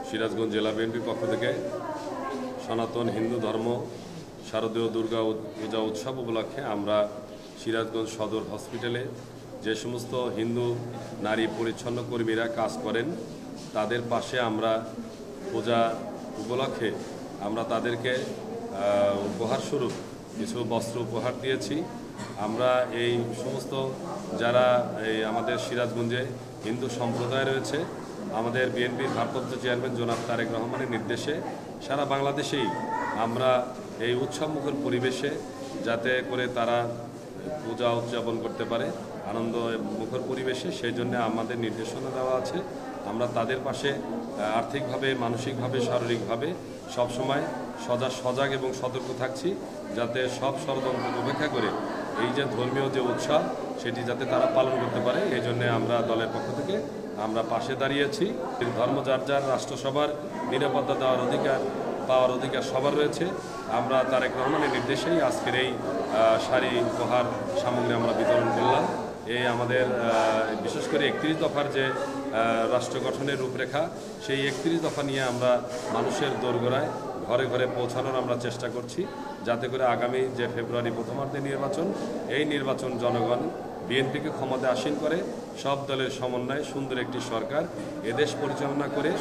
সিরাজগঞ্জ জেলা বিএনপির পক্ষ থেকে সনাতন হিন্দু ধর্ম শারদীয় দুর্গা পূজা উৎসব উপলক্ষে আমরা সিরাজগঞ্জ সদর হসপিটালে যে সমস্ত হিন্দু নারী পরিচ্ছন্ন কর্মীরা কাজ করেন তাদের পাশে আমরা পূজা উপলক্ষে আমরা তাদেরকে উপহারস্বরূপ কিছু বস্ত্র উপহার দিয়েছি। আমরা এই সমস্ত যারা আমাদের সিরাজগঞ্জে হিন্দু সম্প্রদায় রয়েছে, আমাদের বিএনপির ভারপ্রাপ্ত চেয়ারম্যান জনাব তারেক রহমানের নির্দেশে সারা বাংলাদেশেই আমরা এই উৎসবমুখর পরিবেশে যাতে করে তারা পূজা উদযাপন করতে পারে আনন্দ মুখর পরিবেশে, সেই জন্য আমাদের নির্দেশনা দেওয়া আছে। আমরা তাদের পাশে আর্থিকভাবে, মানসিকভাবে, শারীরিকভাবে সবসময় সজাগ এবং সতর্ক থাকছি, যাতে সব ষড়যন্ত্র উপেক্ষা করে এই যে ধর্মীয় যে উৎসব সেটি যাতে তারা পালন করতে পারে, এই জন্য আমরা দলের পক্ষ থেকে আমরা পাশে দাঁড়িয়েছি। ধর্ম যার যার রাষ্ট্রসভার নিরাপত্তা পাওয়ার অধিকার সবার রয়েছে। আমরা তারেক রহমানের নির্দেশেই আজকের এই শাড়ি উপহার সামগ্রী আমরা বিতরণ করলাম। এই আমাদের বিশেষ করে 31 দফার যে রাষ্ট্র গঠনের রূপরেখা, সেই 31 দফা নিয়ে আমরা মানুষের দোরগোড়ায় ঘরে ঘরে পৌঁছানোর আমরা চেষ্টা করছি, যাতে করে আগামী যে ফেব্রুয়ারি প্রথমার্ধে নির্বাচন, এই নির্বাচন জনগণ বিএনপিকে ক্ষমতায় আসীন করে সব দলের সমন্বয়ে সুন্দর একটি সরকার এদেশ পরিচালনা করে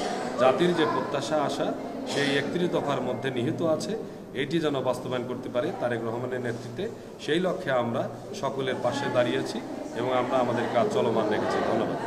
জাতির যে প্রত্যাশা আশা সেই 31 দফার মধ্যে নিহিত আছে, এটি যেন বাস্তবায়ন করতে পারে তারেক রহমানের নেতৃত্বে, সেই লক্ষ্যে আমরা সকলের পাশে দাঁড়িয়েছি এবং আমরা আমাদের কাজ চলমান রেখেছি। ধন্যবাদ।